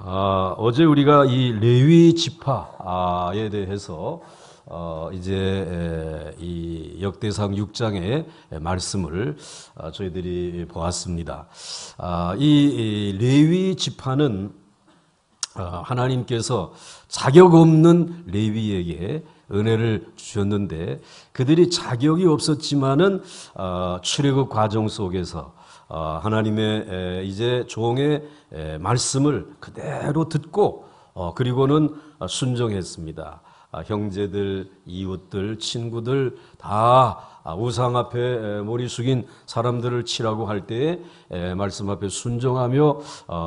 어제 우리가 이 레위 지파에 대해서 이제 이 역대상 6장의 말씀을 저희들이 보았습니다. 이 레위 지파는 하나님께서 자격 없는 레위에게 은혜를 주셨는데 그들이 자격이 없었지만은 출애굽 과정 속에서 하나님의 이제 종의 말씀을 그대로 듣고 그리고는 순종했습니다. 형제들, 이웃들, 친구들 다 우상 앞에 머리 숙인 사람들을 치라고 할 때에 말씀 앞에 순종하며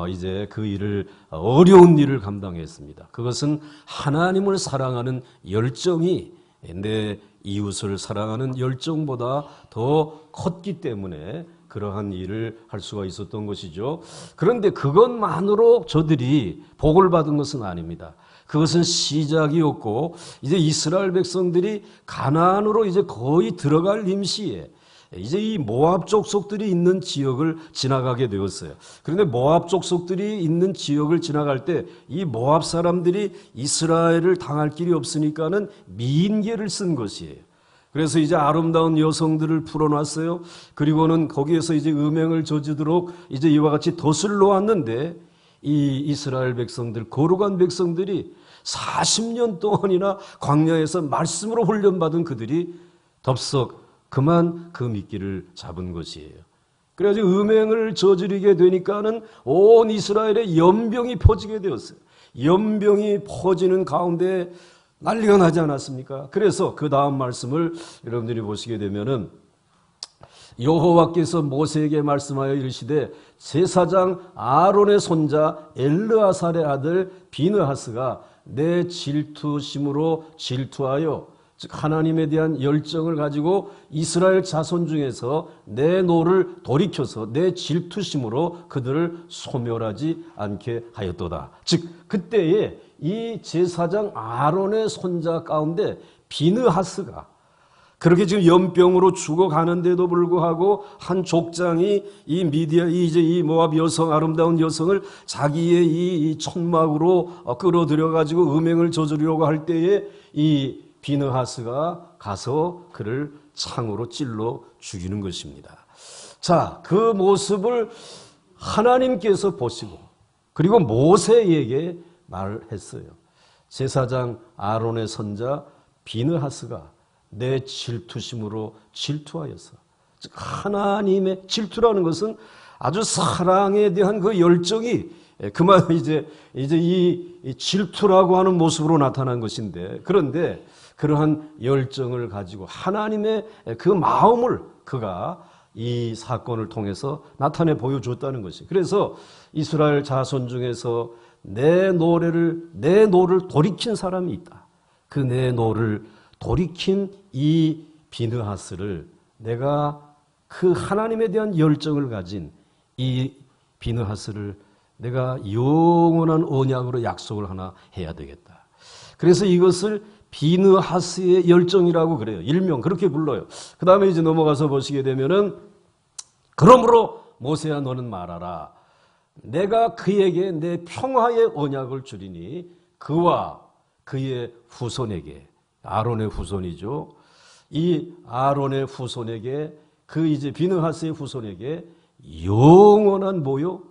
이제 그 일을 어려운 일을 감당했습니다. 그것은 하나님을 사랑하는 열정이 내 이웃을 사랑하는 열정보다 더 컸기 때문에 그러한 일을 할 수가 있었던 것이죠. 그런데 그것만으로 저들이 복을 받은 것은 아닙니다. 그것은 시작이었고 이제 이스라엘 백성들이 가나안으로 이제 거의 들어갈 임시에 이제 이 모압 족속들이 있는 지역을 지나가게 되었어요. 그런데 모압 족속들이 있는 지역을 지나갈 때 이 모압 사람들이 이스라엘을 당할 길이 없으니까는 미인계를 쓴 것이에요. 그래서 이제 아름다운 여성들을 풀어놨어요. 그리고는 거기에서 이제 음행을 저지르도록 이제 이와 같이 덫을 놓았는데 이 이스라엘 백성들, 거룩한 백성들이 40년 동안이나 광야에서 말씀으로 훈련받은 그들이 덥석 그만 그 미끼를 잡은 것이에요. 그래가지고 음행을 저지르게 되니까는 온 이스라엘에 연병이 퍼지게 되었어요. 연병이 퍼지는 가운데 난리가 나지 않았습니까? 그래서 그 다음 말씀을 여러분들이 보시게 되면은 여호와께서 모세에게 말씀하여 이르시되 제사장 아론의 손자 엘르아살의 아들 비느하스가 내 질투심으로 질투하여 즉 하나님에 대한 열정을 가지고 이스라엘 자손 중에서 내 노를 돌이켜서 내 질투심으로 그들을 소멸하지 않게 하였도다. 즉 그때에 이 제사장 아론의 손자 가운데 비느하스가 그렇게 지금 연병으로 죽어가는데도 불구하고 한 족장이 이 이제 이 모압 여성, 아름다운 여성을 자기의 이 천막으로 끌어들여 가지고 음행을 저지르려고 할 때에 이 비느하스가 가서 그를 창으로 찔러 죽이는 것입니다. 자, 그 모습을 하나님께서 보시고 그리고 모세에게 말했어요. 제사장 아론의 손자 비느하스가 내 질투심으로 질투하여서 즉 하나님의 질투라는 것은 아주 사랑에 대한 그 열정이 그만 이제 이 질투라고 하는 모습으로 나타난 것인데 그런데 그러한 열정을 가지고 하나님의 그 마음을 그가 이 사건을 통해서 나타내 보여줬다는 것이. 그래서 이스라엘 자손 중에서 내 노를 돌이킨 사람이 있다. 그 내 노를 돌이킨 이 비느하스를 내가 그 하나님에 대한 열정을 가진 이 비느하스를 내가 영원한 언약으로 약속을 하나 해야 되겠다. 그래서 이것을 비느하스의 열정이라고 그래요. 일명 그렇게 불러요. 그 다음에 이제 넘어가서 보시게 되면은 그러므로 모세야 너는 말하라. 내가 그에게 내 평화의 언약을 주리니 그와 그의 후손에게 아론의 후손이죠. 이 아론의 후손에게 그 이제 비느하스의 후손에게 영원한 뭐요?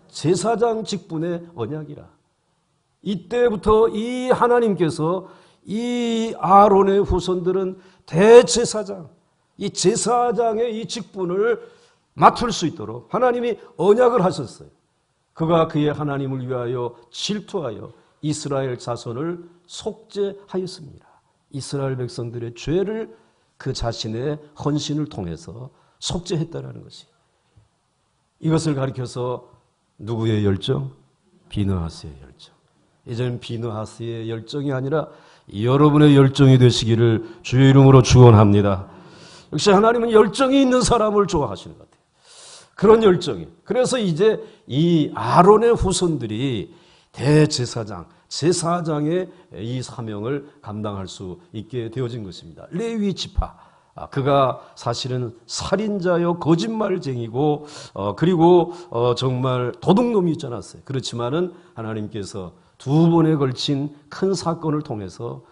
제사장 직분의 언약이라. 이때부터 이 하나님께서 이 아론의 후손들은 대제사장, 이 제사장의 이 직분을 맡을 수 있도록 하나님이 언약을 하셨어요. 그가 그의 하나님을 위하여 질투하여 이스라엘 자손을 속죄하였습니다. 이스라엘 백성들의 죄를 그 자신의 헌신을 통해서 속죄했다라는 것이. 이것을 가리켜서 누구의 열정? 비느하스의 열정. 이제는 비느하스의 열정이 아니라 여러분의 열정이 되시기를 주의 이름으로 축원합니다. 역시 하나님은 열정이 있는 사람을 좋아하시는 것 같아요. 그런 열정이. 그래서 이제 이 아론의 후손들이 대제사장, 제사장의 이 사명을 감당할 수 있게 되어진 것입니다. 레위 지파, 그가 사실은 살인자요, 거짓말쟁이고, 그리고 정말 도둑놈이 있지 않았어요. 그렇지만은 하나님께서 두 번에 걸친 큰 사건을 통해서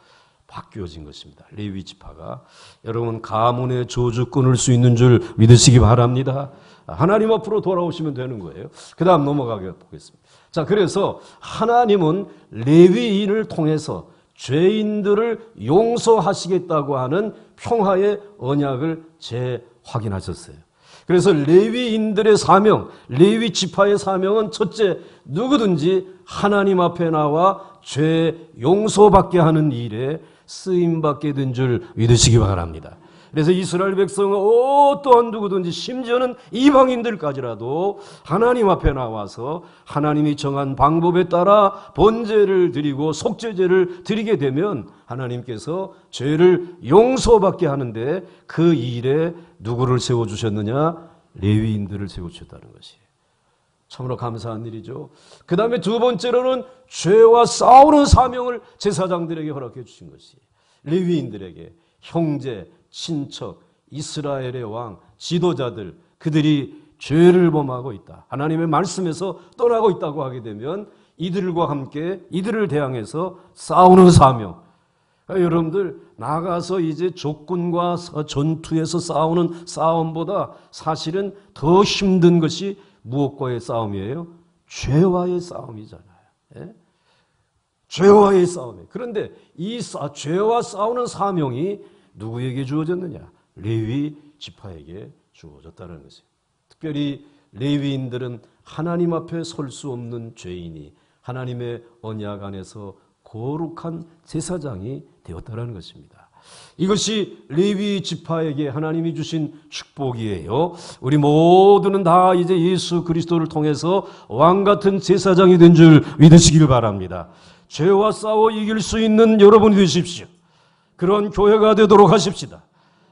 바뀌어진 것입니다. 레위 지파가. 여러분, 가문의 저주 끊을 수 있는 줄 믿으시기 바랍니다. 하나님 앞으로 돌아오시면 되는 거예요. 그 다음 넘어가게 보겠습니다. 자, 그래서 하나님은 레위인을 통해서 죄인들을 용서하시겠다고 하는 평화의 언약을 재확인하셨어요. 그래서 레위인들의 사명, 레위 지파의 사명은 첫째, 누구든지 하나님 앞에 나와 죄 용서받게 하는 일에 쓰임받게 된 줄 믿으시기 바랍니다. 그래서 이스라엘 백성은 어떠한 누구든지 심지어는 이방인들까지라도 하나님 앞에 나와서 하나님이 정한 방법에 따라 번제를 드리고 속죄제를 드리게 되면 하나님께서 죄를 용서받게 하는데 그 일에 누구를 세워주셨느냐? 레위인들을 세워주셨다는 것이에요. 참으로 감사한 일이죠. 그 다음에 두 번째로는 죄와 싸우는 사명을 제사장들에게 허락해 주신 것이 레위인들에게 형제, 친척, 이스라엘의 왕, 지도자들, 그들이 죄를 범하고 있다. 하나님의 말씀에서 떠나고 있다고 하게 되면 이들과 함께 이들을 대항해서 싸우는 사명. 그러니까 여러분들 나가서 이제 적군과 전투에서 싸우는 싸움보다 사실은 더 힘든 것이 무엇과의 싸움이에요? 죄와의 싸움이잖아요. 예? 죄와의 싸움이에요. 그런데 이 죄와 싸우는 사명이 누구에게 주어졌느냐? 레위 지파에게 주어졌다는 것이에요. 특별히 레위인들은 하나님 앞에 설 수 없는 죄인이 하나님의 언약 안에서 거룩한 제사장이 되었다는 것입니다. 이것이 레위 지파에게 하나님이 주신 축복이에요. 우리 모두는 다 이제 예수 그리스도를 통해서 왕 같은 제사장이 된 줄 믿으시길 바랍니다. 죄와 싸워 이길 수 있는 여러분이 되십시오. 그런 교회가 되도록 하십시다.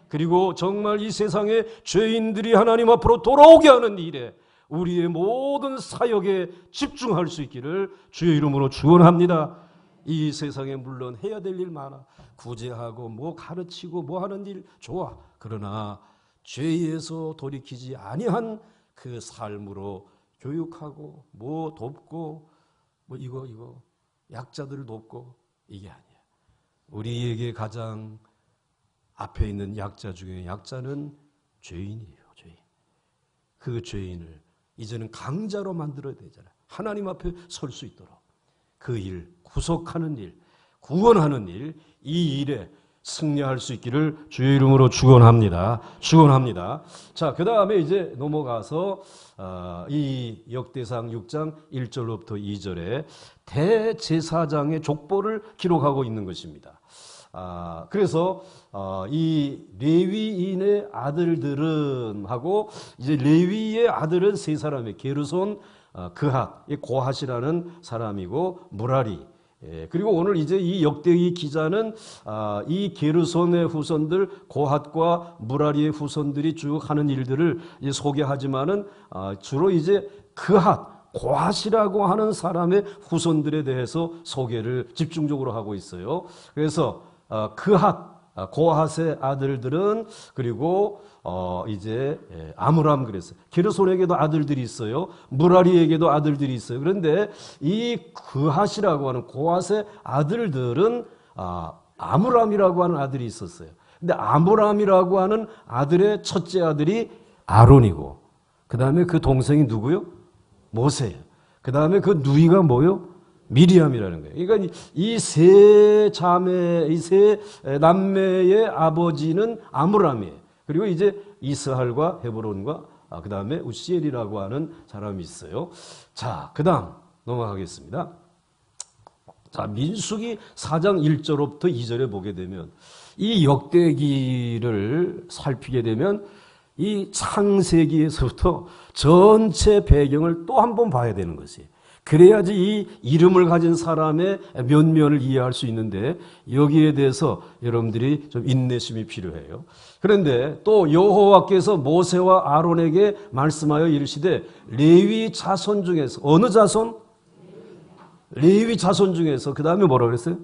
그리고 정말 이 세상에 죄인들이 하나님 앞으로 돌아오게 하는 일에 우리의 모든 사역에 집중할 수 있기를 주의 이름으로 축원합니다. 이 세상에 물론 해야 될 일 많아. 구제하고 뭐 가르치고 뭐 하는 일 좋아. 그러나 죄에서 돌이키지 아니한 그 삶으로 교육하고 뭐 돕고 뭐 이거 약자들을 돕고 이게 아니야. 우리에게 가장 앞에 있는 약자 중에 약자는 죄인이에요. 죄인. 그 죄인을 이제는 강자로 만들어야 되잖아요. 하나님 앞에 설 수 있도록. 그 일, 구속하는 일, 구원하는 일, 이 일에 승리할 수 있기를 주의 이름으로 축원합니다. 축원합니다. 자, 그 다음에 이제 넘어가서 이 역대상 6장 1절로부터 2절에 대제사장의 족보를 기록하고 있는 것입니다. 그래서 이 레위인의 아들들은 하고 이제 레위의 아들은 세 사람이 게르손, 그핫, 고핫이라는 사람이고 무라리. 그리고 오늘 이제 이 역대기 기자는 이 게르손의 후손들 고핫과 무라리의 후손들이 쭉 하는 일들을 이제 소개하지만은 주로 이제 그핫, 고핫이라고 하는 사람의 후손들에 대해서 소개를 집중적으로 하고 있어요. 그래서 그핫, 고핫의 아들들은 그리고 이제 아므람 그랬어요. 게르손에게도 아들들이 있어요. 무라리에게도 아들들이 있어요. 그런데 이 그핫이라고 하는 고핫의 아들들은 아므람이라고 하는 아들이 있었어요. 근데 아므람이라고 하는 아들의 첫째 아들이 아론이고 그 다음에 그 동생이 누구요? 모세예요. 그 다음에 그 누이가 뭐요? 미리암이라는 거예요. 그러니까 이 세 자매, 이 세 남매의 아버지는 아므람이에요. 그리고 이제 이스할과 헤브론과 그 다음에 우시엘이라고 하는 사람이 있어요. 자, 그 다음 넘어가겠습니다. 자, 민수기 4장 1절부터 2절에 보게 되면 이 역대기를 살피게 되면 이 창세기에서부터 전체 배경을 또 한 번 봐야 되는 것이에요. 그래야지 이 이름을 가진 사람의 면면을 이해할 수 있는데 여기에 대해서 여러분들이 좀 인내심이 필요해요. 그런데 또 여호와께서 모세와 아론에게 말씀하여 이르시되 레위 자손 중에서 어느 자손? 레위 자손 중에서 그 다음에 뭐라고 그랬어요?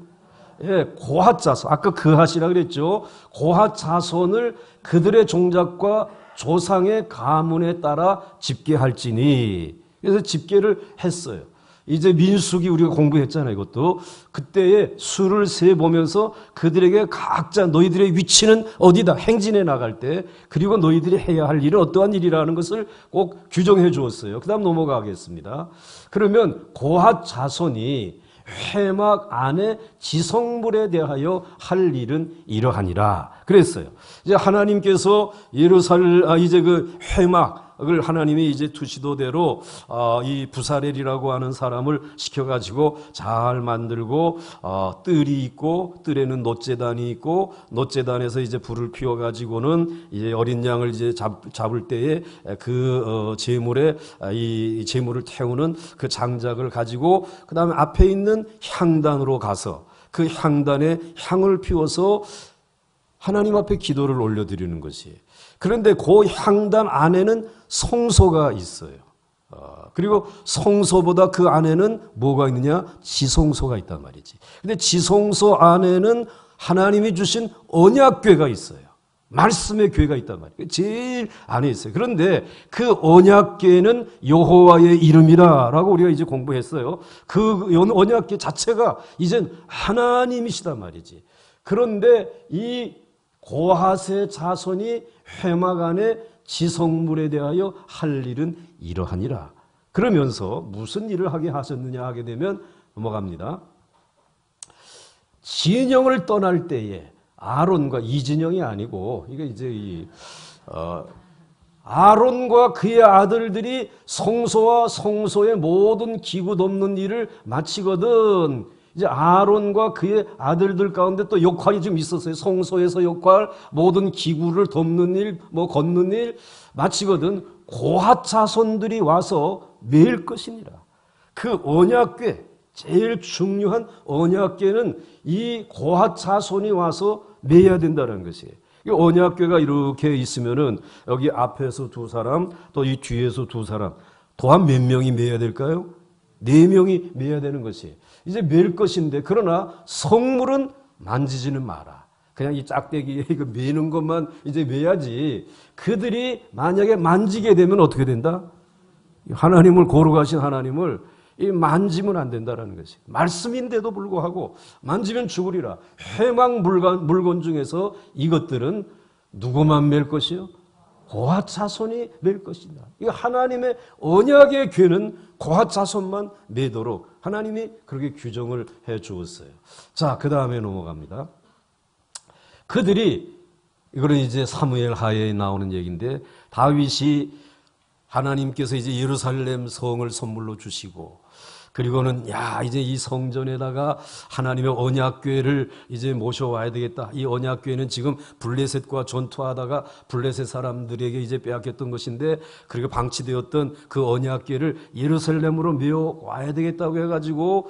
예, 고핫 자손, 아까 그핫이라 그랬죠. 고핫 자손을 그들의 종작과 조상의 가문에 따라 집계할지니. 그래서 집계를 했어요. 이제 민수기 우리가 공부했잖아요. 이것도 그때의 수를 세 보면서 그들에게 각자 너희들의 위치는 어디다 행진해 나갈 때, 그리고 너희들이 해야 할 일은 어떠한 일이라는 것을 꼭 규정해 주었어요. 그 다음 넘어가겠습니다. 그러면 고핫 자손이 회막 안에 지성물에 대하여 할 일은 이러하니라 그랬어요. 이제 하나님께서 이제 그 회막을 하나님이 이제 투시도대로 이 부사렐이라고 하는 사람을 시켜가지고 잘 만들고 뜰이 있고 뜰에는 놋재단이 있고 놋재단에서 이제 불을 피워가지고는 이제 어린 양을 이제 잡을 때에 그 제물에 이 제물을 태우는 그 장작을 가지고 그 다음에 앞에 있는 향단으로 가서 그 향단에 향을 피워서 하나님 앞에 기도를 올려드리는 것이에요. 그런데 그 향단 안에는 성소가 있어요. 그리고 성소보다 그 안에는 뭐가 있느냐? 지성소가 있단 말이지. 근데 지성소 안에는 하나님이 주신 언약궤가 있어요. 말씀의 궤가 있단 말이에요. 제일 안에 있어요. 그런데 그 언약궤는 여호와의 이름이라라고 우리가 이제 공부했어요. 그 언약궤 자체가 이젠 하나님이시단 말이지. 그런데 이 고핫의 자손이 회막 안에 지성물에 대하여 할 일은 이러하니라. 그러면서 무슨 일을 하게 하셨느냐 하게 되면 넘어갑니다. 진영을 떠날 때에 아론과 이진영이 아니고 이게 이제 아론과 그의 아들들이 성소와 성소의 모든 기구 돕는 일을 마치거든. 이제 아론과 그의 아들들 가운데 또 역할이 좀 있었어요. 성소에서 역할, 모든 기구를 돕는 일, 걷는 일 마치거든. 고핫 자손들이 와서 매일 것이니라. 그 언약궤, 제일 중요한 언약궤는 이 고핫 자손이 와서 매야 된다는 것이에요. 이 언약궤가 이렇게 있으면은 여기 앞에서 두 사람, 또 이 뒤에서 두 사람, 또한 몇 명이 매야 될까요? 4명이 매야 되는 것이에요. 이제 맬 것인데, 그러나 성물은 만지지는 마라. 그냥 이 짝대기에 이거 매는 것만 이제 매야지. 그들이 만약에 만지게 되면 어떻게 된다? 하나님을 거룩하신 하나님을 만지면 안 된다라는 것이. 말씀인데도 불구하고 만지면 죽으리라. 회막 물건 중에서 이것들은 누구만 맬 것이요? 고핫 자손이 맬 것이다. 이거 하나님의 언약의 궤는 고핫 자손만 매도록 하나님이 그렇게 규정을 해 주었어요. 자, 그 다음에 넘어갑니다. 그들이, 이거는 이제 사무엘 하에 나오는 얘기인데, 다윗이 하나님께서 이제 예루살렘 성을 선물로 주시고, 그리고는 이제 이 성전에다가 하나님의 언약궤를 이제 모셔와야 되겠다. 이 언약궤는 지금 블레셋과 전투하다가 블레셋 사람들에게 이제 빼앗겼던 것인데, 그리고 방치되었던 그 언약궤를 예루살렘으로 메어 와야 되겠다고 해가지고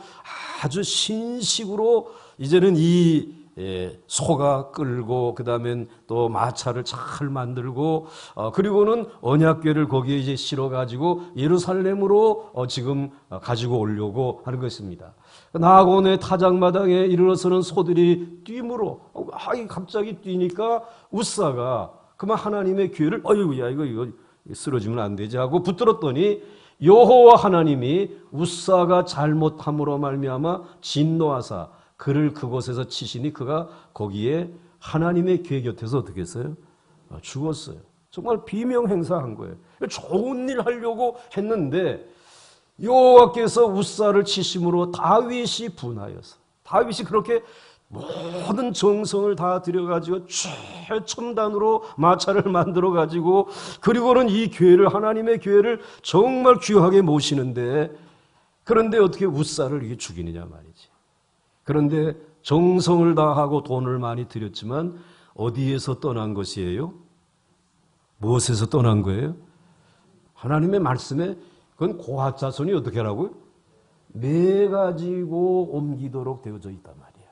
아주 신식으로 이제는 이 소가 끌고, 그 다음엔 또 마차를 잘 만들고, 그리고는 언약궤를 거기에 이제 실어가지고 예루살렘으로 지금 가지고 오려고 하는 것입니다. 나곤의 타작마당에 이르러서는 소들이 뛰므로, 갑자기 뛰니까 웃사가 그만 하나님의 궤를, 어이구야, 이거 쓰러지면 안 되지 하고 붙들었더니 여호와 하나님이 웃사가 잘못함으로 말미암아 진노하사 그를 그곳에서 치시니 그가 거기에 하나님의 궤 곁에서 어떻게 했어요? 죽었어요. 정말 비명행사한 거예요. 좋은 일 하려고 했는데 여호와께서 웃사를 치심으로 다윗이 분하여서, 다윗이 그렇게 모든 정성을 다 들여가지고 최첨단으로 마차를 만들어가지고, 그리고는 이 궤를, 하나님의 궤를 정말 귀하게 모시는데, 그런데 어떻게 웃사를 이게 죽이느냐 말이지. 그런데 정성을 다하고 돈을 많이 들였지만 어디에서 떠난 것이에요? 무엇에서 떠난 거예요? 하나님의 말씀에, 그건 고핫 자손이 어떻게 하라고요? 매가지고 옮기도록 되어져 있단 말이야.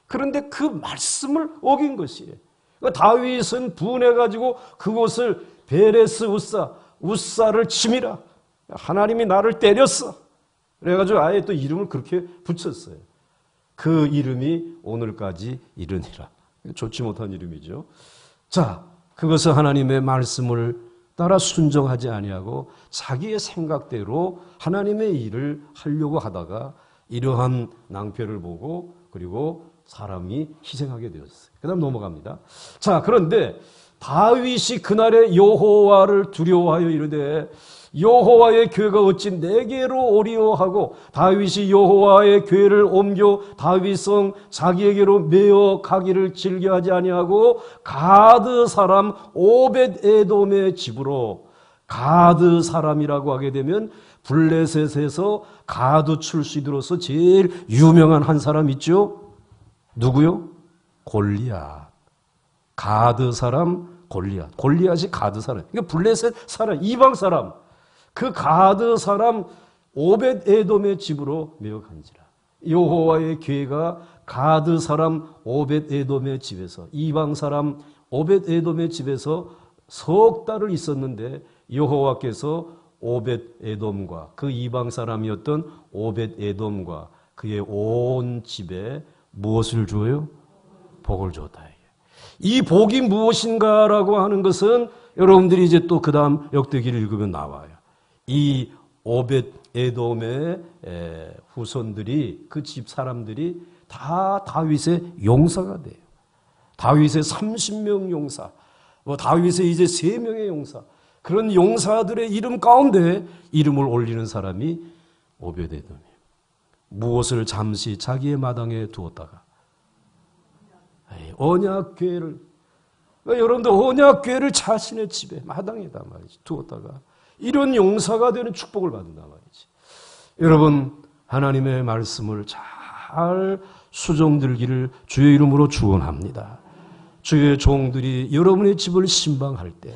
그런데 그 말씀을 어긴 것이에요. 그러니까 다윗은 분해가지고 그곳을 베레스 웃사를 치미라. 하나님이 나를 때렸어. 그래가지고 아예 또 이름을 그렇게 붙였어요. 그 이름이 오늘까지 이르니라. 좋지 못한 이름이죠. 자, 그것은 하나님의 말씀을 따라 순종하지 아니하고 자기의 생각대로 하나님의 일을 하려고 하다가 이러한 낭패를 보고 그리고 사람이 희생하게 되었어요. 그 다음 넘어갑니다. 자, 그런데 다윗이 그날에 여호와를 두려워하여 이르되 여호와의 교회가 어찌 내게로 오리오 하고 다윗이 여호와의 교회를 옮겨 다윗성 자기에게로 메어 가기를 즐겨하지 아니하고 가드 사람 오벳 에돔의 집으로. 가드 사람이라고 하게 되면 블레셋에서 가드 출신으로서 제일 유명한 한 사람 있죠? 누구요? 골리앗. 가드 사람 골리앗. 골리앗이 가드 사람. 그러니까 블레셋 사람, 이방 사람. 그 가드 사람 오벳 에돔의 집으로 메어 간지라. 여호와의 교회가 가드 사람 오벳 에돔의 집에서, 이방 사람 오벳 에돔의 집에서 석 달을 있었는데 여호와께서 오벳 에돔과 그 이방 사람이었던 오벳 에돔과 그의 온 집에 무엇을 줘요? 복을 줬다. 이 복이 무엇인가라고 하는 것은 여러분들이 이제 또 그 다음 역대기를 읽으면 나와요. 이 오벳 에돔의 후손들이, 그 집 사람들이 다 다윗의 용사가 돼요. 다윗의 30명 용사, 다윗의 이제 3명의 용사, 그런 용사들의 이름 가운데 이름을 올리는 사람이 오벳 에돔이에요. 무엇을 잠시 자기의 마당에 두었다가 언약궤를, 여러분들 언약궤를 자신의 집에 마당에다 말이지 두었다가 이런 용사가 되는 축복을 받는다 말이지. 여러분, 하나님의 말씀을 잘 수종들기를 주의 이름으로 축원합니다. 주의 종들이 여러분의 집을 신방할 때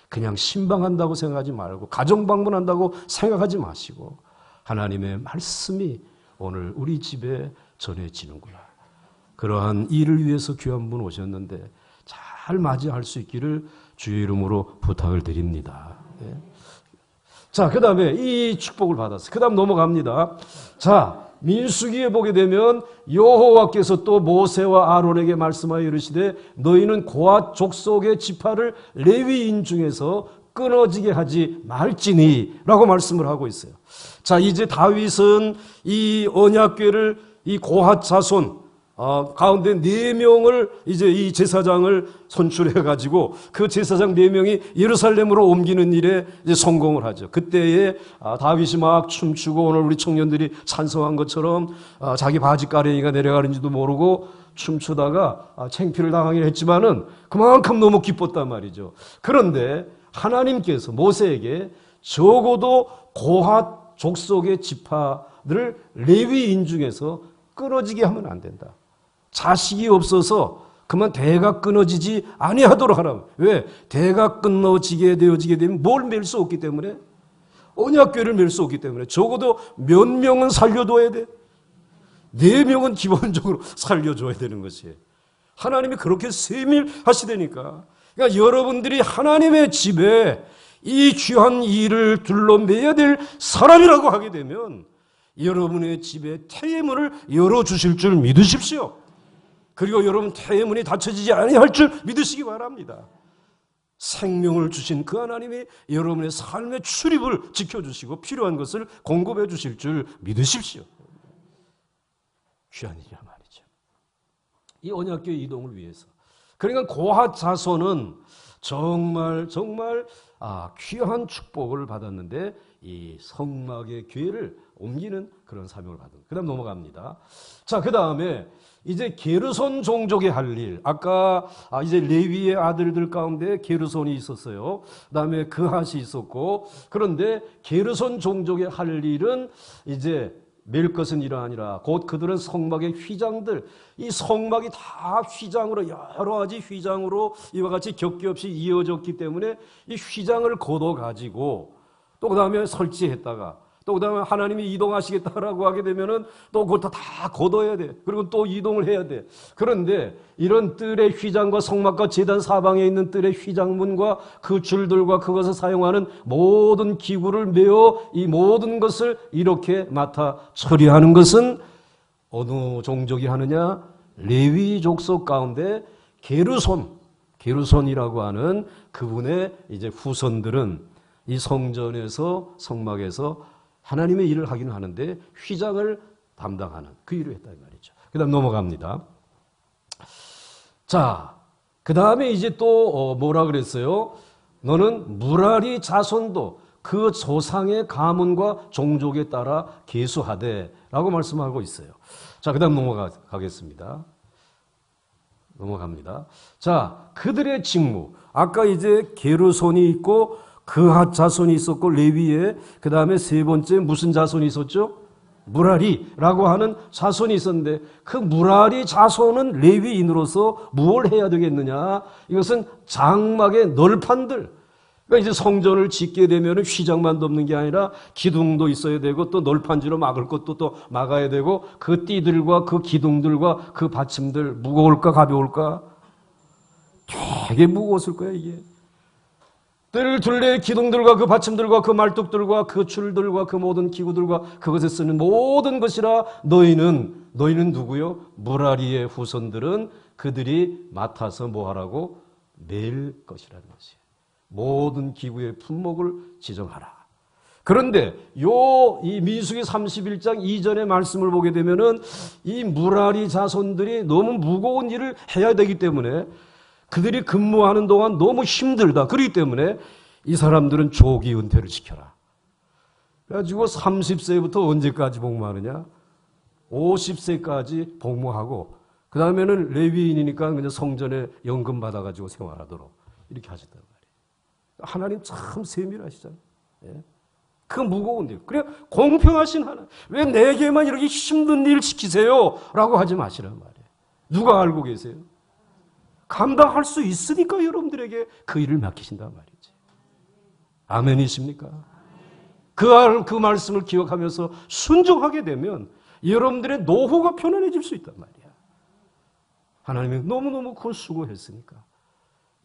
그냥 신방한다고 생각하지 말고, 가정 방문한다고 생각하지 마시고, 하나님의 말씀이 오늘 우리 집에 전해지는구나. 그러한 일을 위해서 귀한 분 오셨는데 잘 맞이할 수 있기를 주의 이름으로 부탁을 드립니다. 네. 자, 그 다음에 이 축복을 받았어요. 그 다음 넘어갑니다. 자, 민수기에 보게 되면 여호와께서 또 모세와 아론에게 말씀하여 이르시되 너희는 고앗 족속의 지파를 레위인 중에서 끊어지게 하지 말지니 라고 말씀을 하고 있어요. 자, 이제 다윗은 이 언약궤를 이 고앗 자손 가운데 4명을 이제 이 제사장을 선출해가지고 그 제사장 4명이 예루살렘으로 옮기는 일에 이제 성공을 하죠. 그때에 다윗이 막 춤추고 오늘 우리 청년들이 찬송한 것처럼 자기 바지가랭이가 내려가는지도 모르고 춤추다가 창피를 당하긴 했지만은 그만큼 너무 기뻤단 말이죠. 그런데 하나님께서 모세에게 적어도 고핫 족속의 지파들을 레위인 중에서 끊어지게 하면 안 된다. 자식이 없어서 그만 대가 끊어지지 아니하도록 하라. 왜? 대가 끊어지게 되어지게 되면 뭘 맬 수 없기 때문에, 언약궤를 맬 수 없기 때문에 적어도 몇 명은 살려둬야 돼. 4명은 기본적으로 살려줘야 되는 것이에요. 하나님이 그렇게 세밀하시다니까. 그러니까 여러분들이 하나님의 집에 이 귀한 일을 둘러매야 될 사람이라고 하게 되면 여러분의 집에 태의 문을 열어주실 줄 믿으십시오. 그리고 여러분 태의 문이 닫혀지지 아니할 줄 믿으시기 바랍니다. 생명을 주신 그 하나님이 여러분의 삶의 출입을 지켜주시고 필요한 것을 공급해 주실 줄 믿으십시오. 귀한 일이야 말이죠. 이 언약궤 이동을 위해서. 그러니까 고핫 자손은 정말 귀한 축복을 받았는데 이 성막의 궤를 옮기는 그런 사명을 받은. 그 다음 넘어갑니다. 자, 그 다음에 이제 게르손 종족의 할 일. 아까 이제 레위의 아들들 가운데 게르손이 있었어요. 그 다음에 그핫이 있었고, 그런데 게르손 종족의 할 일은 이제 맬 것은 이러하니라. 곧 그들은 성막의 휘장들, 이 성막이 다 휘장으로, 여러 가지 휘장으로 이와 같이 격기 없이 이어졌기 때문에 이 휘장을 걷어가지고 또 그 다음에 설치했다가 또 그 다음에 하나님이 이동하시겠다라고 하게 되면은 또 그것도 다 걷어야 돼. 그리고 또 이동을 해야 돼. 그런데 이런 뜰의 휘장과 성막과 제단 사방에 있는 뜰의 휘장문과 그 줄들과 그것을 사용하는 모든 기구를 메어 이 모든 것을 이렇게 맡아 처리하는 것은 어느 종족이 하느냐? 레위 족속 가운데 게르손이라고 하는 그분의 이제 후손들은 이 성전에서 성막에서 하나님의 일을 하기는 하는데 휘장을 담당하는 그 일을 했다 이 말이죠. 그다음 넘어갑니다. 자, 그다음에 이제 또 뭐라 그랬어요? 너는 무라리 자손도 그 조상의 가문과 종족에 따라 계수하되라고 말씀하고 있어요. 자, 그다음 넘어가겠습니다. 넘어갑니다. 자, 그들의 직무. 아까 이제 게르손이 있고 그핫 자손이 있었고 레위에 그다음에 세 번째 무슨 자손이 있었죠? 무라리라고 하는 자손이 있었는데 그 무라리 자손은 레위인으로서 무엇을 해야 되겠느냐? 이것은 장막의 널판들. 그러니까 이제 성전을 짓게 되면 휘장만 덮는 게 아니라 기둥도 있어야 되고 또 널판지로 막을 것도 또 막아야 되고 그 띠들과 그 기둥들과 그 받침들 무거울까 가벼울까? 되게 무거웠을 거야 이게. 뜰 둘레의 기둥들과 그 받침들과 그 말뚝들과 그 줄들과 그 모든 기구들과 그것에 쓰는 모든 것이라 너희는 누구요? 무라리의 후손들은 그들이 맡아서 뭐하라고? 맬 것이라는 것이에요. 모든 기구의 품목을 지정하라. 그런데 이 민수기 31장 이전의 말씀을 보게 되면은 이 무라리 자손들이 너무 무거운 일을 해야 되기 때문에 그들이 근무하는 동안 너무 힘들다. 그렇기 때문에 이 사람들은 조기 은퇴를 시켜라. 그래가지고 30세부터 언제까지 복무하느냐? 50세까지 복무하고 그 다음에는 레위인이니까 그냥 성전에 연금 받아가지고 생활하도록 이렇게 하셨단 말이에요. 하나님 참 세밀하시잖아요. 예? 그 무거운 일. 그래 공평하신 하나님. 왜 내게만 이렇게 힘든 일 시키세요? 라고 하지 마시란 말이에요. 누가 알고 계세요? 감당할 수 있으니까 여러분들에게 그 일을 맡기신단 말이지. 아멘이십니까? 그 말씀을 기억하면서 순종하게 되면 여러분들의 노후가 편안해질 수 있단 말이야. 하나님이 너무너무 그 수고했으니까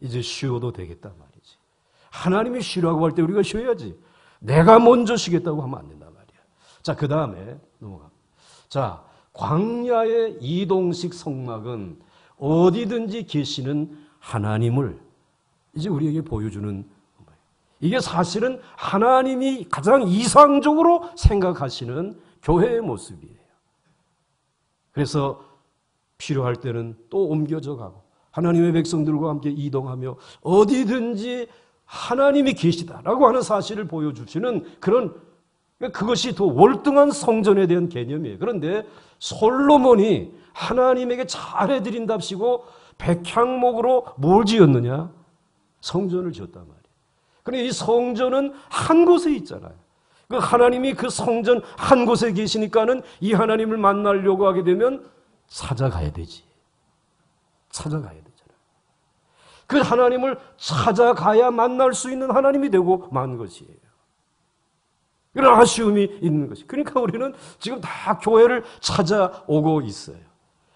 이제 쉬어도 되겠단 말이지. 하나님이 쉬라고 할 때 우리가 쉬어야지. 내가 먼저 쉬겠다고 하면 안 된단 말이야. 자, 그 다음에 넘어가. 자, 광야의 이동식 성막은 어디든지 계시는 하나님을 이제 우리에게 보여주는 거예요. 이게 사실은 하나님이 가장 이상적으로 생각하시는 교회의 모습이에요. 그래서 필요할 때는 또 옮겨져 가고 하나님의 백성들과 함께 이동하며 어디든지 하나님이 계시다라고 하는 사실을 보여주시는 그것이 더 월등한 성전에 대한 개념이에요. 그런데 솔로몬이 하나님에게 잘해드린답시고 백향목으로 뭘 지었느냐? 성전을 지었단 말이에요. 그런데 이 성전은 한 곳에 있잖아요. 그 하나님이 그 성전 한 곳에 계시니까는 이 하나님을 만나려고 하게 되면 찾아가야 되지. 찾아가야 되잖아요. 그 하나님을 찾아가야 만날 수 있는 하나님이 되고 만 것이에요. 그런 아쉬움이 있는 것이. 그러니까 우리는 지금 다 교회를 찾아오고 있어요.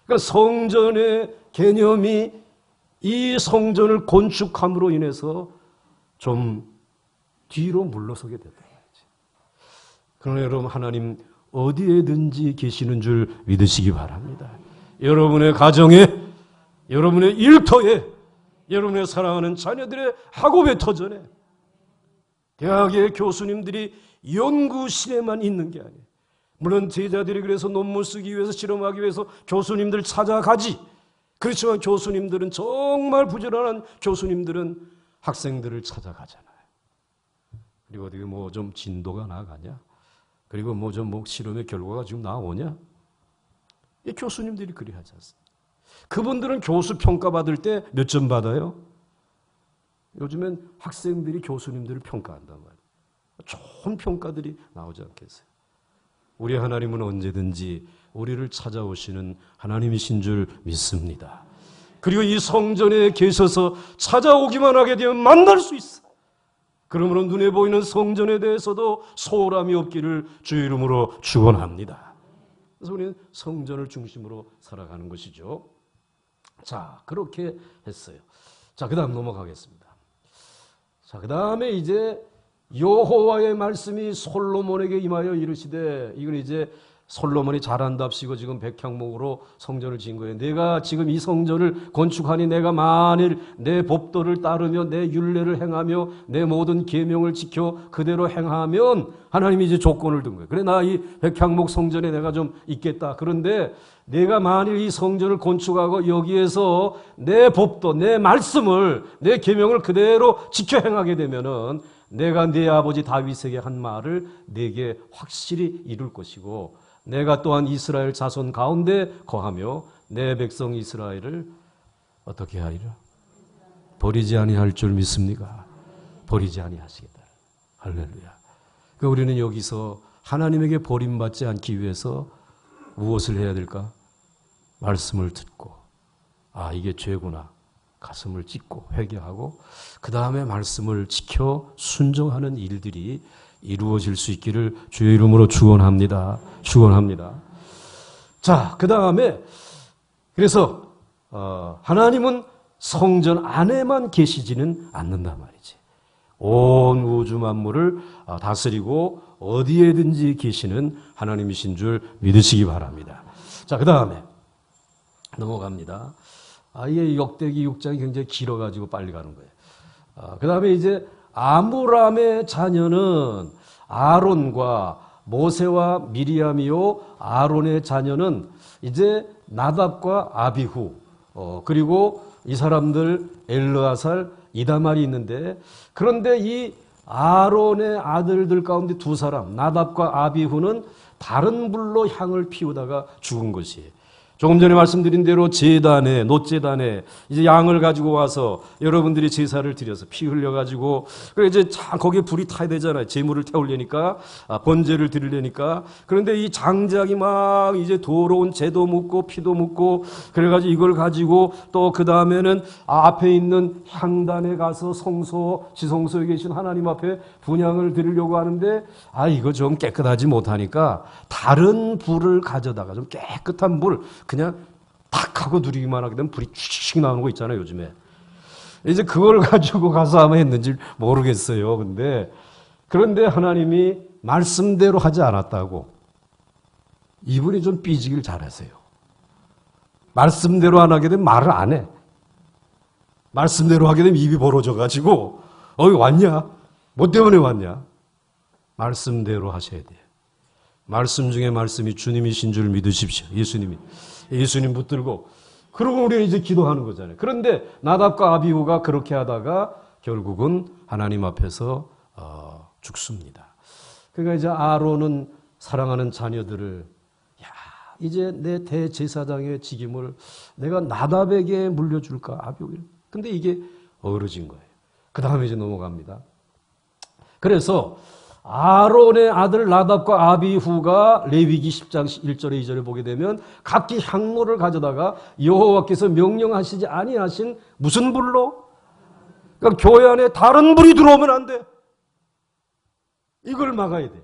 그러니까 성전의 개념이 이 성전을 건축함으로 인해서 좀 뒤로 물러서게 됐다. 그러나 여러분 하나님 어디에든지 계시는 줄 믿으시기 바랍니다. 여러분의 가정에, 여러분의 일터에, 여러분의 사랑하는 자녀들의 학업의 터전에, 대학의 교수님들이 연구실에만 있는 게 아니에요. 물론 제자들이 그래서 논문 쓰기 위해서 실험하기 위해서 교수님들 찾아가지. 그렇지만 교수님들은 정말 부지런한 교수님들은 학생들을 찾아가잖아요. 그리고 어디 뭐 좀 진도가 나가냐? 그리고 뭐 좀 실험의 결과가 지금 나오냐? 이 교수님들이 그리 하지 않습니다. 그분들은 교수 평가받을 때 몇 점 받아요? 요즘엔 학생들이 교수님들을 평가한단 말이에요. 좋은 평가들이 나오지 않겠어요? 우리 하나님은 언제든지 우리를 찾아오시는 하나님이신 줄 믿습니다. 그리고 이 성전에 계셔서 찾아오기만 하게 되면 만날 수 있어. 그러므로 눈에 보이는 성전에 대해서도 소홀함이 없기를 주의 이름으로 축원합니다. 그래서 우리는 성전을 중심으로 살아가는 것이죠. 자, 그렇게 했어요. 자, 그 다음 넘어가겠습니다. 자, 그 다음에 이제 여호와의 말씀이 솔로몬에게 임하여 이르시되, 이건 이제 솔로몬이 잘한답시고 지금 백향목으로 성전을 지은 거예요. 내가 지금 이 성전을 건축하니 내가 만일 내 법도를 따르며 내 율례를 행하며 내 모든 계명을 지켜 그대로 행하면, 하나님이 이제 조건을 둔 거예요. 그래, 나 이 백향목 성전에 내가 좀 있겠다. 그런데 내가 만일 이 성전을 건축하고 여기에서 내 법도, 내 말씀을, 내 계명을 그대로 지켜 행하게 되면은 내가 네 아버지 다윗에게 한 말을 내게 확실히 이룰 것이고, 내가 또한 이스라엘 자손 가운데 거하며 내 백성 이스라엘을 어떻게 하리라? 버리지 아니할 줄 믿습니까? 버리지 아니하시겠다. 할렐루야. 그러니까 우리는 여기서 하나님에게 버림받지 않기 위해서 무엇을 해야 될까? 말씀을 듣고, 아, 이게 죄구나. 가슴을 찢고 회개하고 그 다음에 말씀을 지켜 순종하는 일들이 이루어질 수 있기를 주의 이름으로 축원합니다. 축원합니다. 자, 그 다음에 그래서 하나님은 성전 안에만 계시지는 않는단 말이지. 온 우주 만물을 다스리고 어디에든지 계시는 하나님이신 줄 믿으시기 바랍니다. 자, 그 다음에 넘어갑니다. 이 역대기 6장이 굉장히 길어가지고 빨리 가는 거예요. 그 다음에 이제 아므람의 자녀는 아론과 모세와 미리암이요, 아론의 자녀는 이제 나답과 아비후, 그리고 이 사람들 엘르아살, 이다말이 있는데, 그런데 이 아론의 아들들 가운데 두 사람, 나답과 아비후는 다른 불로 향을 피우다가 죽은 것이에요. 조금 전에 말씀드린 대로 제단에, 놋제단에 이제 양을 가지고 와서 여러분들이 제사를 드려서 피 흘려가지고, 그래 이제 거기에 불이 타야 되잖아요. 제물을 태우려니까, 번제를 드리려니까. 그런데 이 장작이 막 이제 더러운 재도 묻고 피도 묻고, 그래가지고 이걸 가지고 또 그 다음에는 앞에 있는 향단에 가서 지성소에 계신 하나님 앞에 분향을 드리려고 하는데, 이거 좀 깨끗하지 못하니까 다른 불을 가져다가 좀 깨끗한 불, 그냥 탁 하고 누리기만 하게 되면 불이 칙칙 나오는 거 있잖아요, 요즘에. 이제 그걸 가지고 가서 아마 했는지 모르겠어요. 그런데 하나님이 말씀대로 하지 않았다고. 이분이 좀 삐지길 잘하세요. 말씀대로 안 하게 되면 말을 안 해. 말씀대로 하게 되면 입이 벌어져가지고, 왔냐? 뭐 때문에 왔냐? 말씀대로 하셔야 돼요. 말씀 중에 말씀이 주님이신 줄 믿으십시오. 예수님 붙들고. 그러고 우리는 이제 기도하는 거잖아요. 그런데 나답과 아비후가 그렇게 하다가 결국은 하나님 앞에서 죽습니다. 그러니까 이제 아론은 사랑하는 자녀들을, 이제 내 대제사장의 직임을 내가 나답에게 물려줄까? 아비후에게. 근데 이게 어그러진 거예요. 그 다음에 이제 넘어갑니다. 그래서 아론의 아들 나답과 아비후가 레위기 10장 1절에 2절에 보게 되면 각기 향로를 가져다가 여호와께서 명령하시지 아니하신 무슨 불로? 그러니까 교회 안에 다른 불이 들어오면 안 돼. 이걸 막아야 돼.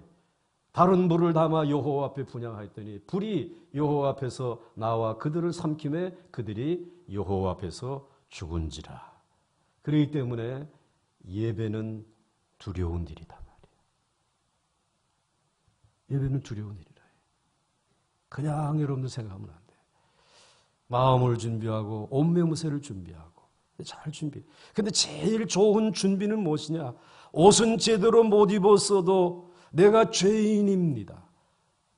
다른 불을 담아 여호와 앞에 분향하였더니 불이 여호와 앞에서 나와 그들을 삼킴에 그들이 여호와 앞에서 죽은지라. 그렇기 때문에 예배는 두려운 일이다. 예배는 두려운 일이라. 그냥 여러분들 생각하면 안 돼. 마음을 준비하고 온매무새를 준비하고 잘 준비. 근데 제일 좋은 준비는 무엇이냐? 옷은 제대로 못 입었어도 내가 죄인입니다.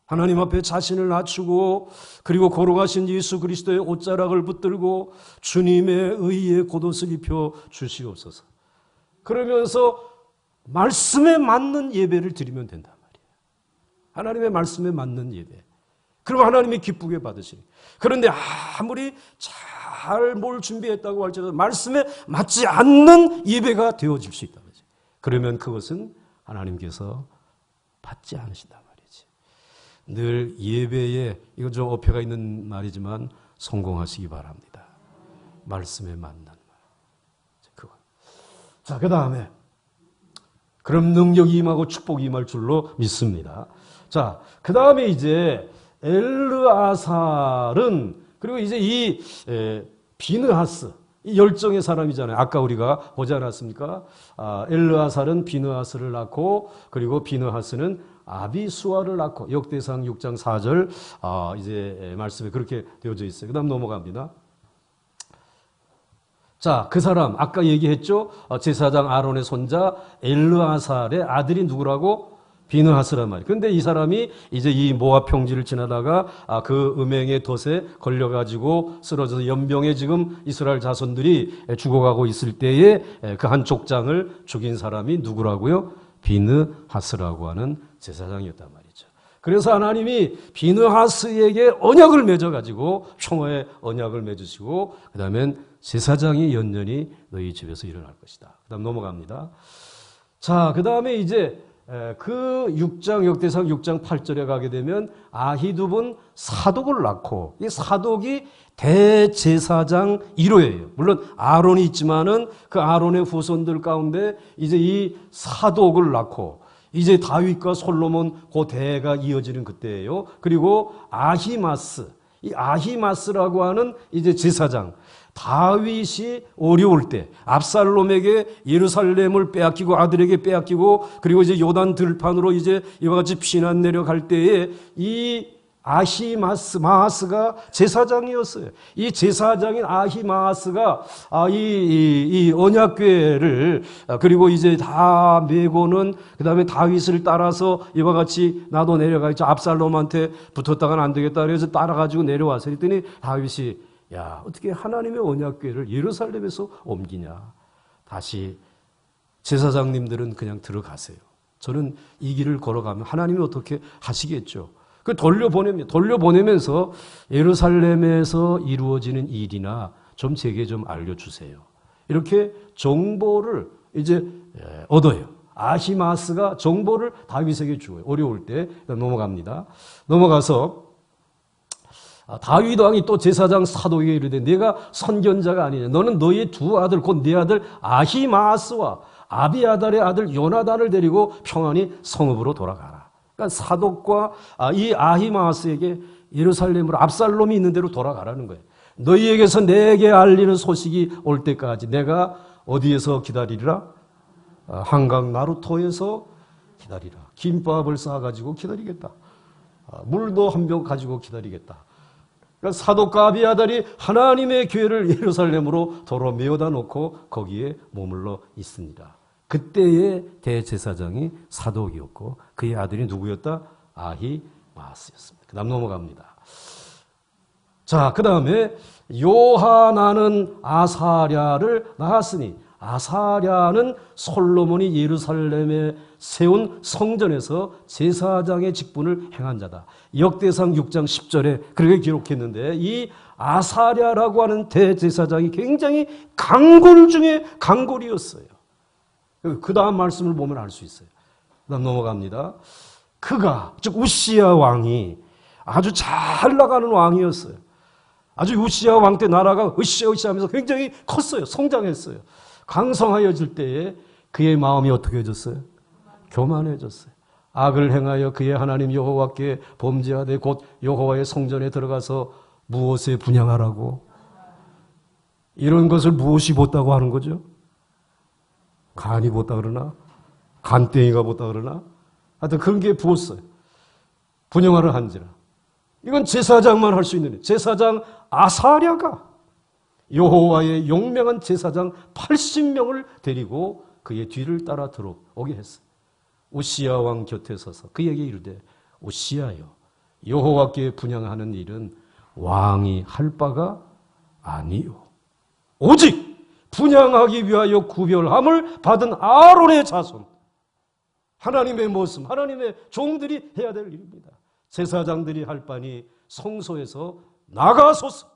하나님 앞에 자신을 낮추고 그리고 걸어가신 예수 그리스도의 옷자락을 붙들고 주님의 의의 겉옷을 입혀 주시옵소서. 그러면서 말씀에 맞는 예배를 드리면 된다. 하나님의 말씀에 맞는 예배. 그리고 하나님이 기쁘게 받으시니. 그런데 아무리 잘 뭘 준비했다고 할지라도 말씀에 맞지 않는 예배가 되어질 수 있다. 그러면 그것은 하나님께서 받지 않으신단 말이지. 늘 예배에, 이건 좀 어폐가 있는 말이지만 성공하시기 바랍니다. 말씀에 맞는 말. 그거. 자, 그 다음에 그럼 능력이 임하고 축복이 임할 줄로 믿습니다. 자, 그 다음에 이제 엘르아살은, 그리고 이제 이 비느하스, 이 열정의 사람이잖아요. 아까 우리가 보지 않았습니까? 엘르아살은 비느하스를 낳고 그리고 비느하스는 아비수아를 낳고 역대상 6장 4절 이제 말씀에 그렇게 되어져 있어요. 그 다음 넘어갑니다. 자, 그 사람 아까 얘기했죠. 제사장 아론의 손자 엘르아살의 아들이 누구라고? 비느하스란 말이에요. 그런데 이 사람이 이제 이 모압 평지를 지나다가 그 음행의 덫에 걸려가지고 쓰러져서 연병에 지금 이스라엘 자손들이 죽어가고 있을 때에 그 한 족장을 죽인 사람이 누구라고요? 비느하스라고 하는 제사장이었단 말이죠. 그래서 하나님이 비느하스에게 언약을 맺어가지고 평화의 언약을 맺으시고 그 다음엔 제사장이 연연히 너희 집에서 일어날 것이다. 그 다음 넘어갑니다. 자, 그 다음에 이제 그 6장 역대상 6장 8절에 가게 되면 아히두분 사독을 낳고 이 사독이 대제사장 1호예요. 물론 아론이 있지만은 그 아론의 후손들 가운데 이제 이 사독을 낳고 이제 다윗과 솔로몬 그 대가 이어지는 그때예요. 그리고 아히마스, 이 아히마스라고 하는 이제 제사장 다윗이 어려울 때 압살롬에게 예루살렘을 빼앗기고 아들에게 빼앗기고 그리고 이제 요단 들판으로 이제 이와 같이 피난 내려갈 때에 이 마하스가 제사장이었어요. 이 제사장인 아히마스가 이 언약궤를 그리고 이제 다 메고는 그 다음에 다윗을 따라서 이와 같이 나도 내려가겠죠. 압살롬한테 붙었다가는 안 되겠다 그래서 따라가지고 내려와서 그랬더니 다윗이 야, 어떻게 하나님의 언약궤를 예루살렘에서 옮기냐. 다시 제사장님들은 그냥 들어가세요. 저는 이 길을 걸어가면 하나님이 어떻게 하시겠죠. 그 돌려보내면서 예루살렘에서 이루어지는 일이나 좀 제게 좀 알려주세요. 이렇게 정보를 이제 얻어요. 아히마스가 정보를 다윗에게 주어요. 어려울 때 넘어갑니다. 넘어가서 다윗 왕이 또 제사장 사독에게 이르되 내가 선견자가 아니냐. 너는 너의 두 아들 곧 네 아들 아히마스와 아비아달의 아들 요나단을 데리고 평안히 성읍으로 돌아가라. 그러니까 사독과 이 아히마스에게 예루살렘으로 압살롬이 있는 대로 돌아가라는 거예요. 너희에게서 내게 알리는 소식이 올 때까지 내가 어디에서 기다리리라? 한강 나루토에서 기다리라. 김밥을 싸가지고 기다리겠다. 물도 한 병 가지고 기다리겠다. 그러니까 사독과 아비아달이 하나님의 교회를 예루살렘으로 도로 메어다 놓고 거기에 머물러 있습니다. 그때의 대제사장이 사독이었고 그의 아들이 누구였다? 아히마스였습니다. 그 다음 넘어갑니다. 자, 그 다음에 요하나는 아사랴를 낳았으니 아사랴는 솔로몬이 예루살렘에 세운 성전에서 제사장의 직분을 행한 자다. 역대상 6장 10절에 그렇게 기록했는데 이 아사랴라고 하는 대제사장이 굉장히 강골 중에 강골이었어요. 그 다음 말씀을 보면 알 수 있어요. 그 다음 넘어갑니다. 그가 즉 우시야 왕이 아주 잘 나가는 왕이었어요. 아주 우시야 왕 때 나라가 으쌰으쌰 하면서 굉장히 컸어요. 성장했어요. 강성하여질 때에 그의 마음이 어떻게 해졌어요? 교만해졌어요. 악을 행하여 그의 하나님 여호와께 범죄하되 곧 여호와의 성전에 들어가서 무엇에 분향하라고? 이런 것을 무엇이 못다고 하는 거죠? 간이 못다 그러나? 간땡이가 못다 그러나? 하여튼 그런 게 부었어요. 분향하라 한지라. 이건 제사장만 할 수 있는 일. 제사장 아사랴가 여호와의 용맹한 제사장 80명을 데리고 그의 뒤를 따라 들어오게 했어요. 우시야 왕 곁에 서서 그에게 이르되 우시야여 여호와께 분향하는 일은 왕이 할 바가 아니요 오직 분향하기 위하여 구별함을 받은 아론의 자손 하나님의 모습 하나님의 종들이 해야 될 일입니다. 제사장들이 할 바니 성소에서 나가소서.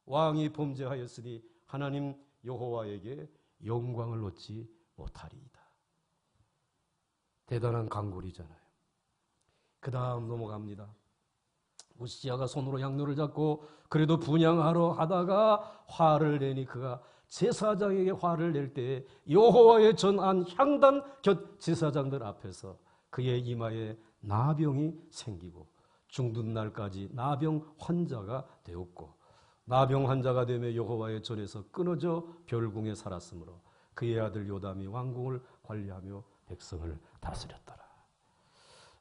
왕이 범죄하였으니 하나님 여호와에게 영광을 얻지 못하리이다. 대단한 강골이잖아요. 그 다음 넘어갑니다. 우시야가 손으로 향로를 잡고 그래도 분향하러 하다가 화를 내니 그가 제사장에게 화를 낼 때 여호와의 전한 향단 곁 제사장들 앞에서 그의 이마에 나병이 생기고 죽는 날까지 나병 환자가 되었고 나병 환자가 되며 여호와의 전에서 끊어져 별궁에 살았으므로 그의 아들 요담이 왕궁을 관리하며 백성을 다스렸더라.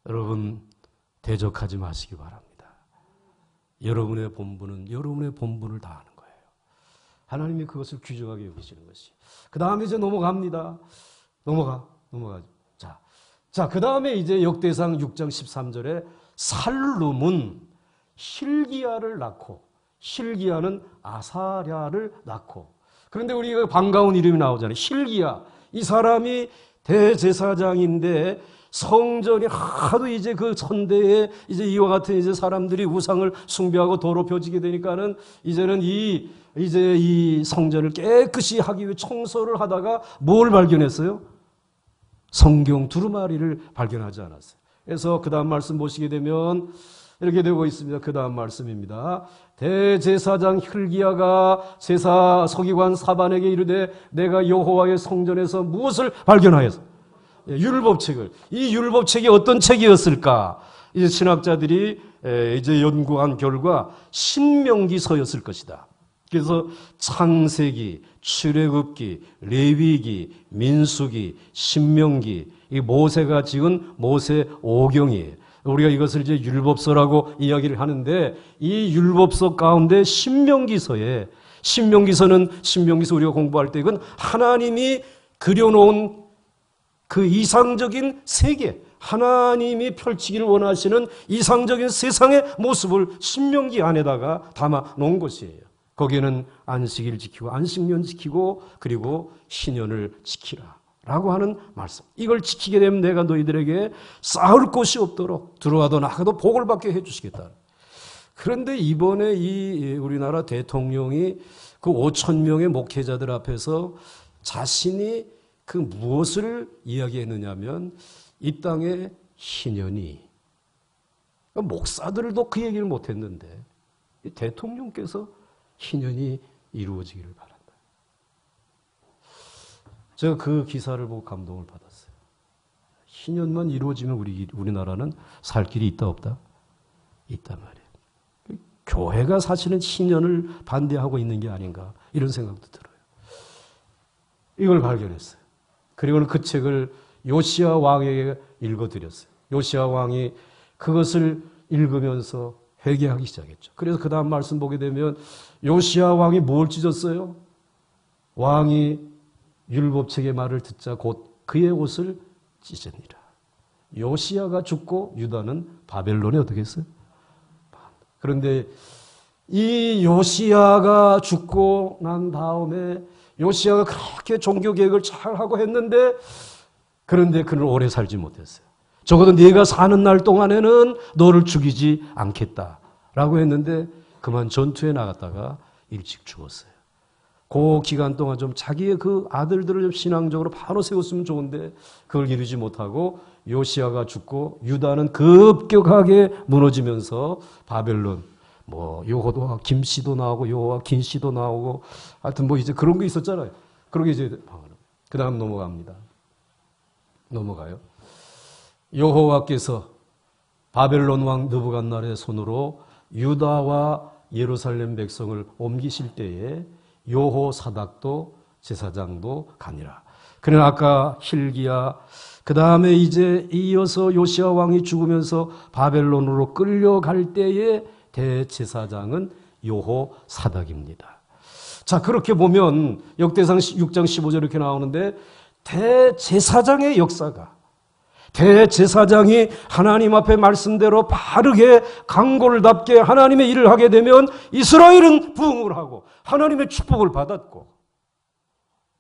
여러분, 대적하지 마시기 바랍니다. 여러분의 본분은 여러분의 본분을 다하는 거예요. 하나님이 그것을 귀중하게 여기시는 것이. 그 다음에 이제 넘어갑니다. 넘어가죠. 자, 그 다음에 이제 역대상 6장 13절에 살룸은 hil기야를 낳고, hil기야는 아사랴를 낳고. 그런데 우리가 반가운 이름이 나오잖아요. hil기야. 이 사람이 대제사장인데 성전이 하도 이제 그 선대에 이제 이와 같은 이제 사람들이 우상을 숭배하고 더럽혀지게 되니까는 이제는 이 성전을 깨끗이 하기 위해 청소를 하다가 뭘 발견했어요? 성경 두루마리를 발견하지 않았어요. 그래서 그 다음 말씀 보시게 되면 이렇게 되고 있습니다. 그 다음 말씀입니다. 대제사장 hil기야가 제사 서기관 사반에게 이르되 내가 여호와의 성전에서 무엇을 발견하였어? 율법책을. 이 율법책이 어떤 책이었을까? 이제 신학자들이 이제 연구한 결과 신명기서였을 것이다. 그래서 창세기, 출애굽기, 레위기, 민수기, 신명기, 이 모세가 지은 모세 오경이에요. 우리가 이것을 이제 율법서라고 이야기를 하는데 이 율법서 가운데 신명기서에 신명기서 우리가 공부할 때 이건 하나님이 그려놓은 그 이상적인 세계, 하나님이 펼치기를 원하시는 이상적인 세상의 모습을 신명기 안에다가 담아 놓은 것이에요. 거기에는 안식일 지키고 안식년 지키고 그리고 희년을 지키라 라고 하는 말씀. 이걸 지키게 되면 내가 너희들에게 싸울 곳이 없도록 들어와도 나가도 복을 받게 해주시겠다. 그런데 이번에 이 우리나라 대통령이 그 5천 명의 목회자들 앞에서 자신이 그 무엇을 이야기했느냐면 이 땅에 희년이, 목사들도 그 얘기를 못했는데 대통령께서 희년이 이루어지기를 바란다. 제가 그 기사를 보고 감동을 받았어요. 희년만 이루어지면 우리나라는 살 길이 있다 없다? 있단 말이에요. 교회가 사실은 희년을 반대하고 있는 게 아닌가 이런 생각도 들어요. 이걸 발견했어요. 그리고는 그 책을 요시야 왕에게 읽어드렸어요. 요시야 왕이 그것을 읽으면서 회개하기 시작했죠. 그래서 그 다음 말씀 보게 되면 요시야 왕이 뭘 찢었어요? 왕이 율법책의 말을 듣자 곧 그의 옷을 찢으니라. 요시야가 죽고 유다는 바벨론에 어떻게 했어요? 그런데 이 요시야가 죽고 난 다음에 요시야가 그렇게 종교개혁을 잘하고 했는데 그런데 그는 오래 살지 못했어요. 적어도 네가 사는 날 동안에는 너를 죽이지 않겠다라고 했는데 그만 전투에 나갔다가 일찍 죽었어요. 그 기간 동안 좀 자기의 그 아들들을 좀 신앙적으로 바로 세웠으면 좋은데 그걸 이루지 못하고 요시야가 죽고 유다는 급격하게 무너지면서 바벨론 여호와 김씨도 나오고 여호와 긴씨도 나오고 하여튼 이제 그런 게 있었잖아요. 그러게 이제 그 다음 넘어가요. 여호와께서 바벨론 왕 느부갓네살의 손으로 유다와 예루살렘 백성을 옮기실 때에 여호사닥도 제사장도 가니라. 그러나 아까 hil기야 그 다음에 이제 이어서 요시야 왕이 죽으면서 바벨론으로 끌려갈 때에 대제사장은 여호사닥입니다. 자, 그렇게 보면 역대상 6장 15절 이렇게 나오는데 대제사장의 역사가 대제사장이 하나님 앞에 말씀대로 바르게 강골답게 하나님의 일을 하게 되면 이스라엘은 부흥을 하고 하나님의 축복을 받았고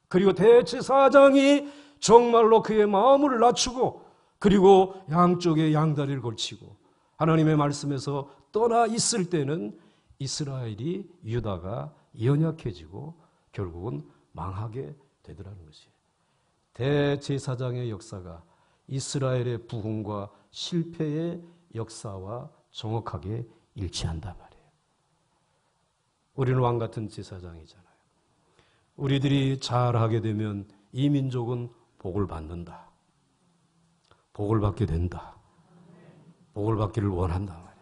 그리고 대제사장이 정말로 그의 마음을 낮추고 그리고 양쪽에 양다리를 걸치고 하나님의 말씀에서 떠나 있을 때는 이스라엘이 유다가 연약해지고 결국은 망하게 되더라는 것이에요. 대제사장의 역사가 이스라엘의 부흥과 실패의 역사와 정확하게 일치한단 말이에요. 우리는 왕 같은 제사장이잖아요. 우리들이 잘하게 되면 이 민족은 복을 받는다. 복을 받게 된다. 복을 받기를 원한단 말이에요.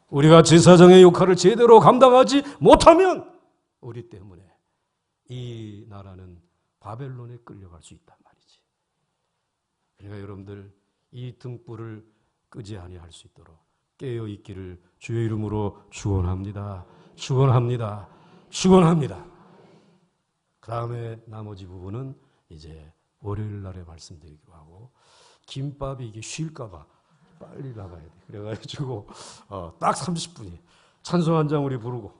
우리가 제사장의 역할을 제대로 감당하지 못하면 우리 때문에 이 나라는 바벨론에 끌려갈 수 있단 말이지. 그러니까 여러분들 이 등불을 끄지 아니할 수 있도록 깨어 있기를 주의 이름으로 축원합니다. 축원합니다. 축원합니다. 그 다음에 나머지 부분은 이제 월요일 날에 말씀드리기로 하고, 김밥이 이게 쉴까봐 빨리 나가야 돼. 그래가지고 딱 30분이 찬송 한 장 우리 부르고